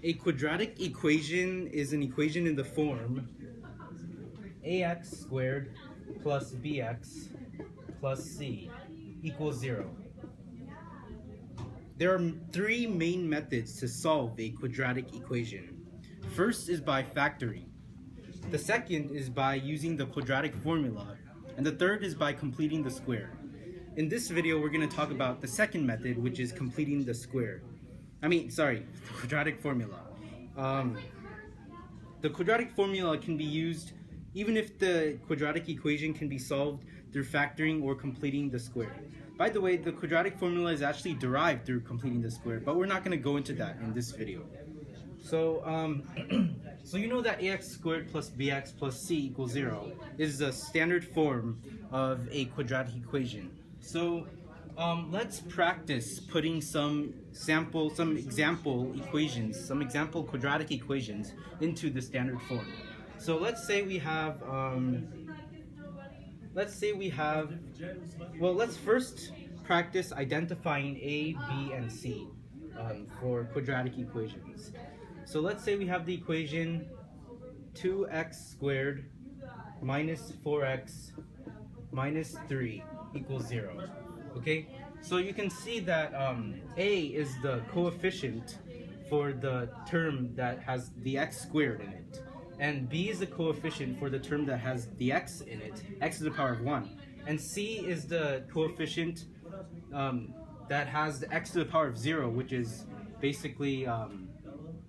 A quadratic equation is an equation in the form ax squared plus bx plus c equals 0. There are three main methods to solve a quadratic equation. First is by factoring. The second is by using the quadratic formula. And the third is by completing the square. In this video, we're going to talk about the second method, which is completing the square. The quadratic formula. The quadratic formula can be used even if the quadratic equation can be solved through factoring or completing the square. By the way, the quadratic formula is actually derived through completing the square, but we're not going to go into that in this video. So, so you know that ax squared plus bx plus c equals 0 is the standard form of a quadratic equation. So let's practice putting some example quadratic equations into the standard form. So let's say we have, let's first practice identifying a, b, and c for quadratic equations. So let's say we have the equation 2x squared minus 4x minus 3 equals 0. Okay, so you can see that a is the coefficient for the term that has the x squared in it, and b is the coefficient for the term that has the x in it, x to the power of 1, and c is the coefficient that has the x to the power of 0, which is basically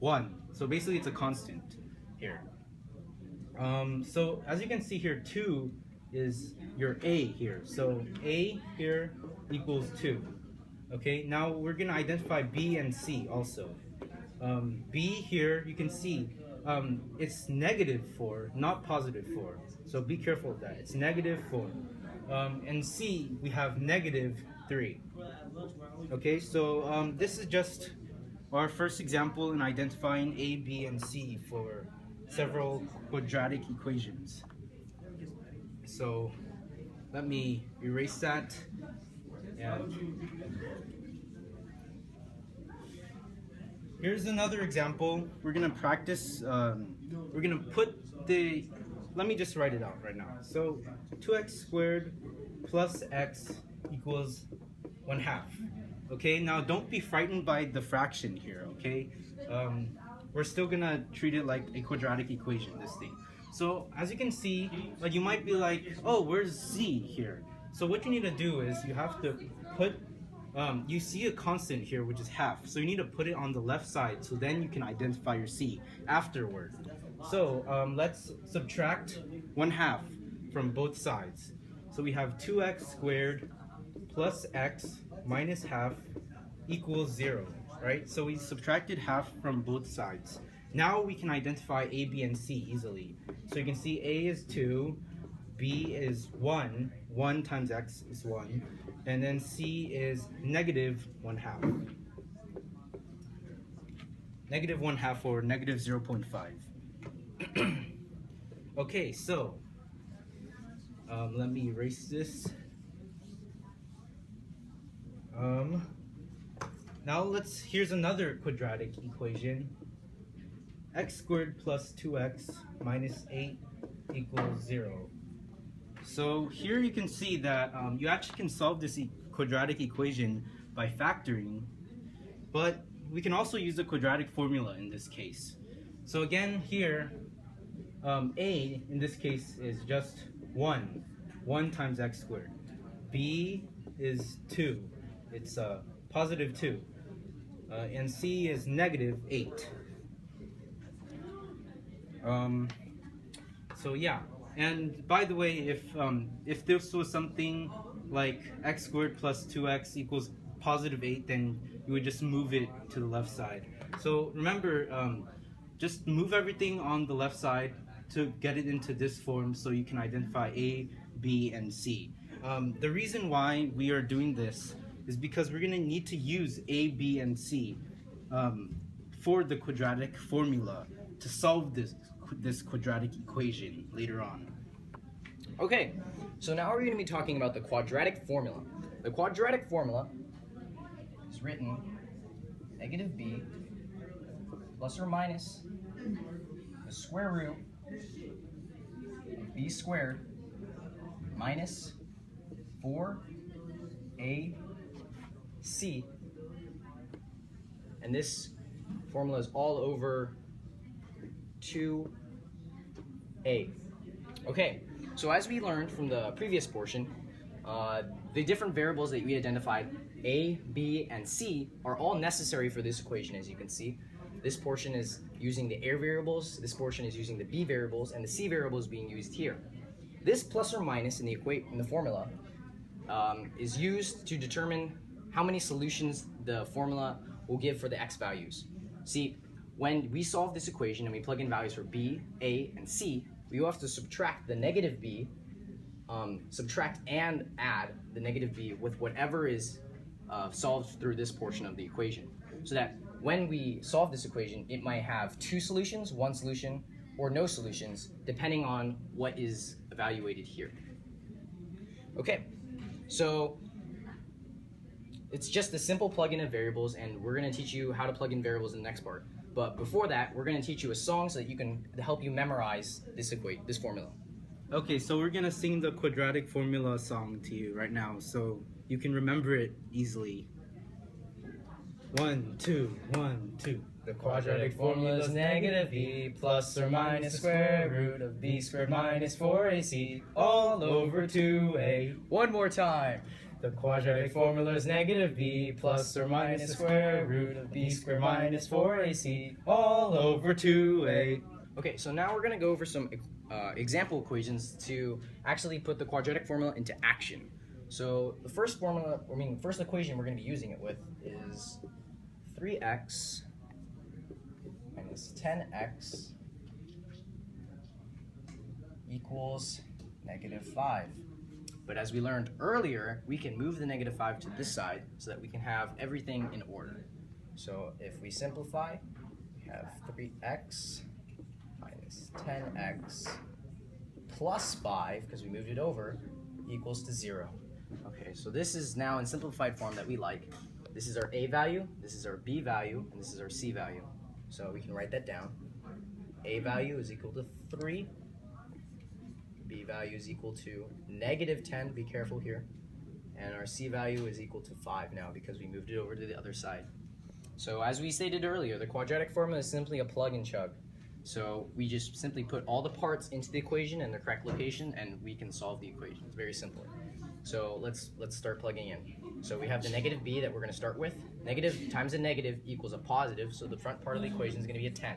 1. So basically it's a constant here. So as you can see here, 2 is your a here. So a here equals 2. Okay, now we're going to identify b and c also. B here, you can see it's negative 4, not positive 4. So be careful of that. It's negative 4. And c, we have negative 3. Okay, so this is just our first example in identifying a, b, and c for several quadratic equations. So let me erase that. And here's another example. We're gonna practice. We're gonna put the. Let me just write it out right now. So 2x squared plus x equals 1/2. Okay. Now don't be frightened by the fraction here. Okay. We're still gonna treat it like a quadratic equation. This thing. So as you can see, like you might be like, oh, where's z here? So what you need to do is you have to put, you see a constant here which is half. So you need to put it on the left side so then you can identify your c afterward. So let's subtract 1/2 from both sides. So we have 2x squared plus x minus half equals 0, right? So we subtracted half from both sides. Now we can identify a, b, and c easily. So you can see a is 2, b is 1, 1 times x is 1, and then c is negative 1/2. Negative 1/2 or negative 0.5. Okay, so let me erase this. Now here's another quadratic equation. X squared plus 2x minus 8 equals 0. So here you can see that you actually can solve this quadratic equation by factoring, but we can also use the quadratic formula in this case. So again here, a in this case is just 1 times x squared. B is 2, it's positive 2, and c is negative 8. So yeah, and by the way, if this was something like x squared plus 2x equals positive 8, then you would just move it to the left side. So remember, just move everything on the left side to get it into this form so you can identify a, b, and c. The reason why we are doing this is because we're going to need to use a, b, and c for the quadratic formula to solve this quadratic equation later on. Okay, so now we're going to be talking about the quadratic formula. The quadratic formula is written negative b plus or minus the square root of b squared minus 4ac, and this formula is all over 2a. Okay, so as we learned from the previous portion, the different variables that we identified, a, b, and c, are all necessary for this equation, as you can see. This portion is using the a variables, this portion is using the b variables, and the c variable is being used here. This plus or minus in the formula is used to determine how many solutions the formula will give for the x values. See, when we solve this equation and we plug in values for b, a, and c, we will have to subtract the negative b, subtract and add the negative b with whatever is solved through this portion of the equation. So that when we solve this equation, it might have two solutions, one solution, or no solutions, depending on what is evaluated here. Okay, so it's just a simple plug-in of variables, and we're going to teach you how to plug in variables in the next part. But before that, we're going to teach you a song so that you can help you memorize this formula. Okay, so we're gonna sing the Quadratic Formula song to you right now, so you can remember it easily. 1, 2, 1, 2. The quadratic formula is negative b plus or minus square root of b squared minus 4ac all over 2a. One more time. The quadratic formula is negative b plus or minus square root of b squared minus 4ac all over 2a. Okay, so now we're going to go over some example equations to actually put the quadratic formula into action. So the first equation we're going to be using it with is 3x minus 10x equals negative 5. But as we learned earlier, we can move the negative 5 to this side so that we can have everything in order. So if we simplify, we have 3x minus 10x plus 5, because we moved it over, equals to 0. Okay, so this is now in simplified form that we like. This is our a value, this is our b value, and this is our c value. So we can write that down. A value is equal to 3. B value is equal to negative 10, be careful here. And our c value is equal to 5 now because we moved it over to the other side. So as we stated earlier, the quadratic formula is simply a plug and chug. So we just simply put all the parts into the equation in their correct location and we can solve the equation. It's very simple. So let's start plugging in. So we have the negative b that we're going to start with. Negative times a negative equals a positive, so the front part of the equation is going to be a 10.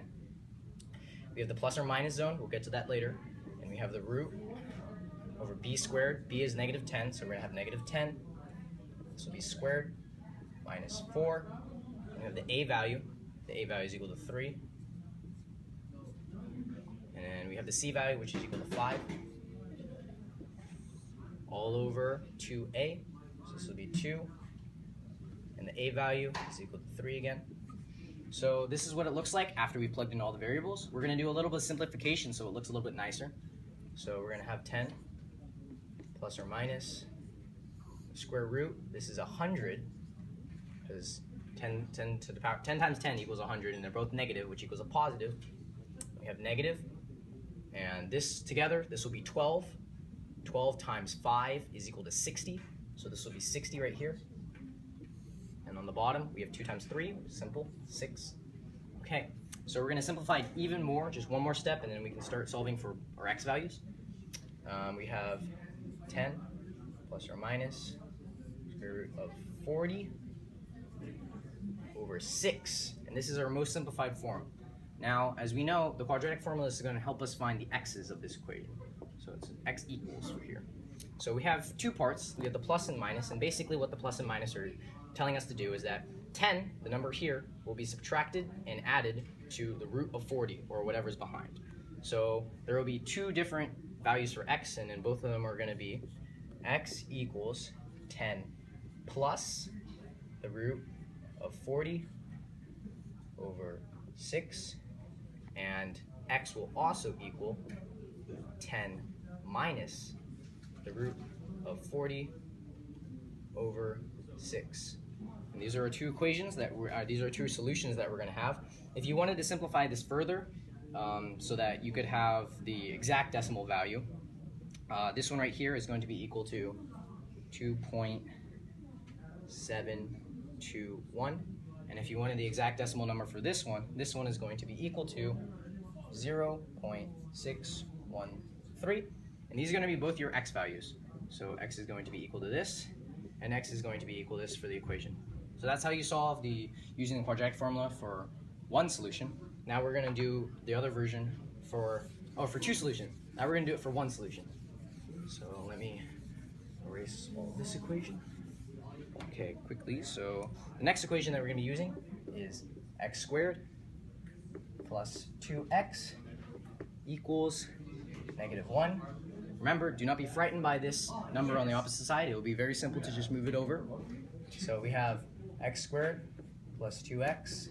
We have the plus or minus zone, we'll get to that later. And we have the root over b squared. B is negative 10, so we're going to have negative 10. This will be squared minus 4. And we have the a value. The a value is equal to 3. And then we have the c value, which is equal to 5. All over 2a. So this will be 2. And the a value is equal to 3 again. So this is what it looks like after we plugged in all the variables. We're going to do a little bit of simplification so it looks a little bit nicer. So we're going to have 10 plus or minus square root. This is 100 because 10 times 10 equals 100, and they're both negative, which equals a positive. We have negative, and this together, this will be 12. 12 times 5 is equal to 60, so this will be 60 right here. And on the bottom, we have 2 times 3, which is simple, 6. Okay, so we're going to simplify it even more, just one more step, and then we can start solving for our x values. We have 10 plus or minus square root of 40 over 6, and this is our most simplified form. Now, as we know, the quadratic formula is going to help us find the x's of this equation. So it's x equals for here. So we have two parts. We have the plus and minus, and basically what the plus and minus are telling us to do is that 10, the number here, will be subtracted and added to the root of 40, or whatever's behind. So there will be two different values for x, and then both of them are going to be x equals 10 plus the root of 40 over 6, and x will also equal 10 minus the root of 40 over 6. And these are our two equations that these are two solutions that we're going to have. If you wanted to simplify this further, so that you could have the exact decimal value, this one right here is going to be equal to 2.721. And if you wanted the exact decimal number for this one is going to be equal to 0.613. And these are going to be both your x values. So x is going to be equal to this, and x is going to be equal to this for the equation. So that's how you solve using the quadratic formula for one solution. Now we're going to do the other version for two solutions. Now we're going to do it for one solution. So let me erase all this equation. Okay, quickly. So the next equation that we're going to be using is x squared plus 2x equals -1. Remember, do not be frightened by this number on the opposite side. It will be very simple to just move it over. So we have x squared plus 2x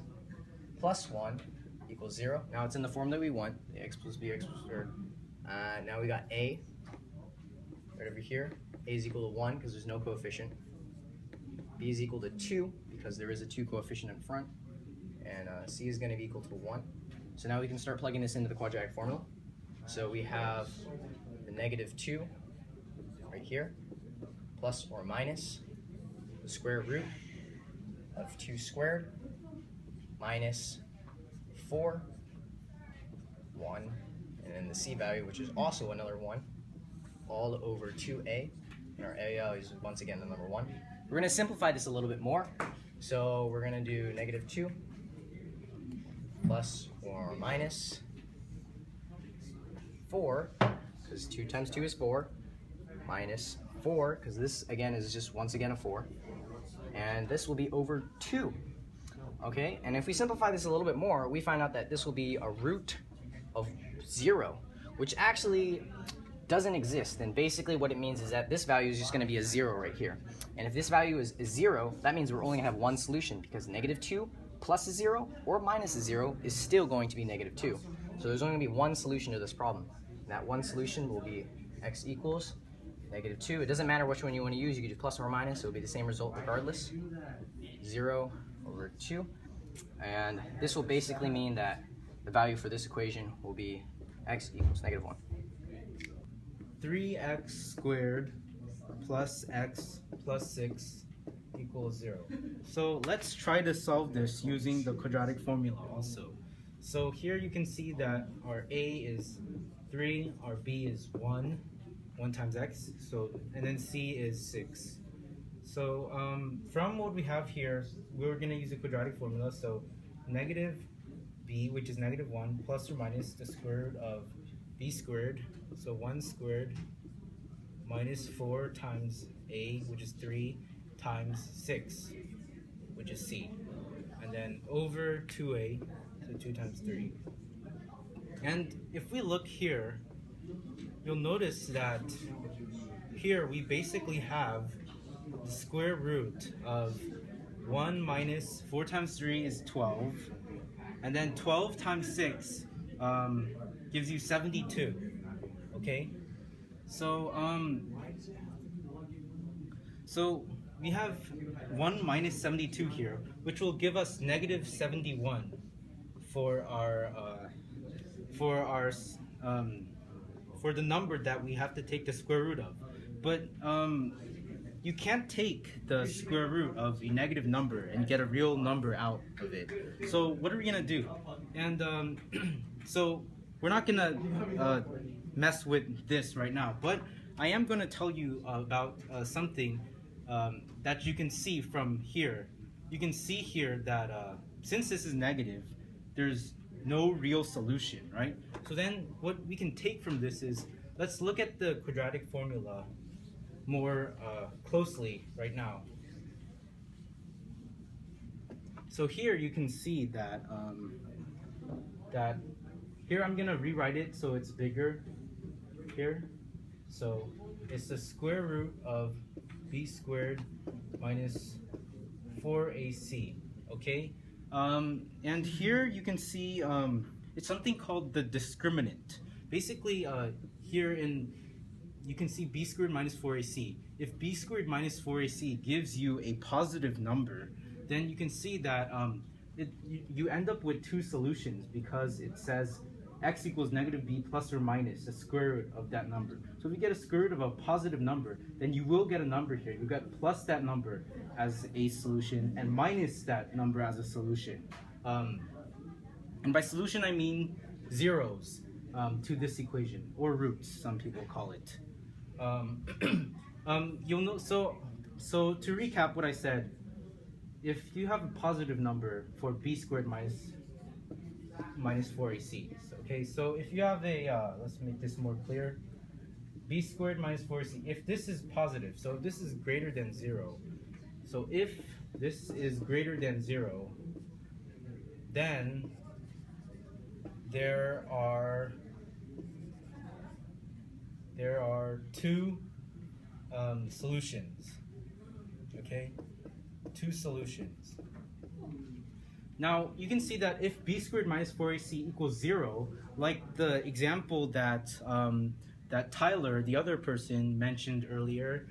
plus 1 equals 0. Now it's in the form that we want, x plus b, x plus squared. Now we got a right over here. A is equal to 1 because there's no coefficient. B is equal to 2 because there is a 2 coefficient in front. And c is going to be equal to 1. So now we can start plugging this into the quadratic formula. So we have the -2 right here, plus or minus the square root of 2 squared minus 4, 1, and then the c value, which is also another 1, all over 2a, and our a value is once again the number 1. We're going to simplify this a little bit more, so we're going to do -2 plus or minus 4, because 2 times 2 is 4, minus 4, because this again is just once again a 4, and this will be over 2. Okay, and if we simplify this a little bit more, we find out that this will be a root of 0, which actually doesn't exist. And basically what it means is that this value is just going to be a 0 right here. And if this value is 0, that means we're only going to have one solution, because -2 plus a 0 or minus a 0 is still going to be -2. So there's only going to be one solution to this problem. And that one solution will be x equals -2. It doesn't matter which one you want to use. You can do plus or minus. It will be the same result regardless. 0 over 2. And this will basically mean that the value for this equation will be x equals -1. 3x squared plus x plus 6 equals 0. So let's try to solve this using the quadratic formula also. So here you can see that our a is 3, our b is 1 times x, and then c is 6. So from what we have here, we're going to use the quadratic formula. So negative b, which is -1, plus or minus the square root of b squared, so 1 squared, minus 4 times a, which is 3, times 6, which is c, and then over 2a, so 2 times 3. And if we look here, you'll notice that here we basically have the square root of 1 minus 4 times 3 is 12, and then 12 times 6 gives you 72. Okay, so so we have 1 minus 72 here, which will give us -71 for the number that we have to take the square root of. But you can't take the square root of a negative number and get a real number out of it. So what are we gonna do? And so we're not gonna mess with this right now, but I am gonna tell you about something that you can see from here. You can see here that since this is negative, there's no real solution, right? So then what we can take from this is, let's look at the quadratic formula more closely right now. So here you can see that that here I'm gonna rewrite it so it's bigger here. So it's the square root of b squared minus 4ac. Okay, and here you can see it's something called the discriminant. Basically, here you can see b squared minus 4ac. If b squared minus 4ac gives you a positive number, then you can see that you end up with two solutions because it says x equals negative b plus or minus the square root of that number. So if you get a square root of a positive number, then you will get a number here. You get plus that number as a solution and minus that number as a solution. And by solution I mean zeros to this equation, or roots, some people call it. You'll know. So to recap what I said, if you have a positive number for b squared minus 4ac, okay, so if you have a, let's make this more clear, b squared minus 4ac, if this is positive, so if this is greater than 0, so if this is greater than 0, then there are two solutions, okay, two solutions. Now you can see that if b squared minus 4ac equals 0, like the example that that Tyler, the other person, mentioned earlier,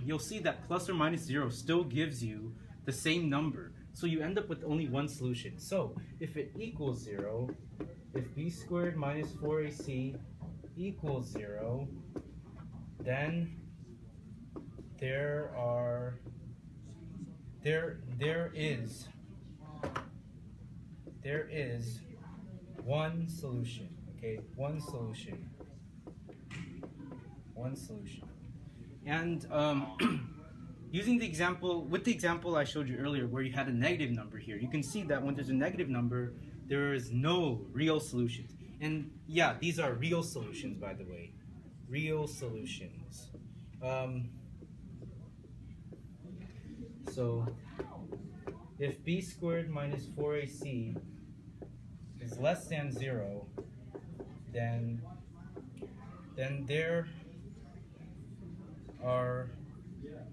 you'll see that plus or minus 0 still gives you the same number. So you end up with only one solution. So if it equals 0, if b squared minus 4ac equals 0, then there is one solution, okay, one solution. And using the example I showed you earlier where you had a negative number here, you can see that when there's a negative number, there is no real solutions. And yeah, these are real solutions, by the way, real solutions. So if b squared minus 4ac is less than 0, then there are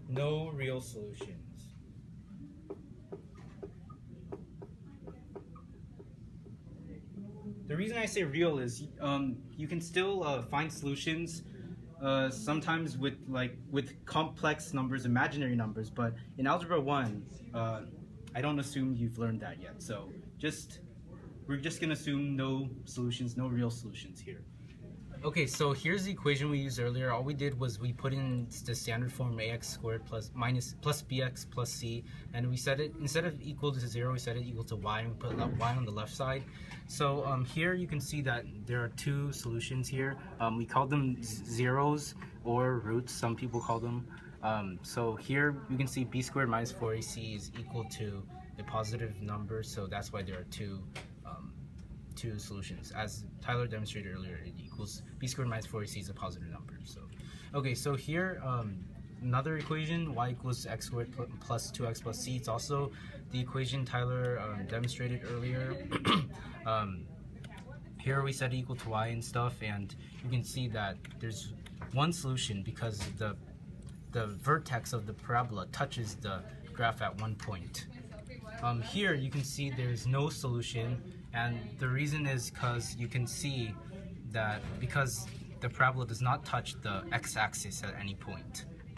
no real solutions. The reason I say real is you can still find solutions sometimes with complex numbers, imaginary numbers, but in Algebra 1, I don't assume you've learned that yet. So we're just gonna assume no solutions, no real solutions here. Okay, so here's the equation we used earlier. All we did was we put in the standard form ax squared plus bx plus c, and we set it, instead of equal to 0, we set it equal to y, and we put y on the left side. So here you can see that there are two solutions here. We call them zeros or roots, some people call them. So here you can see b squared minus 4ac is equal to a positive number, so that's why there are two solutions. As Tyler demonstrated earlier, it equals b squared minus 4ac is a positive number. So okay, so here another equation, y equals x squared plus 2x plus c. It's also the equation Tyler demonstrated earlier. Here we set it equal to y and stuff, and you can see that there's one solution because the vertex of the parabola touches the graph at one point. Here you can see there's no solution, and the reason is because you can see that because the parabola does not touch the x-axis at any point.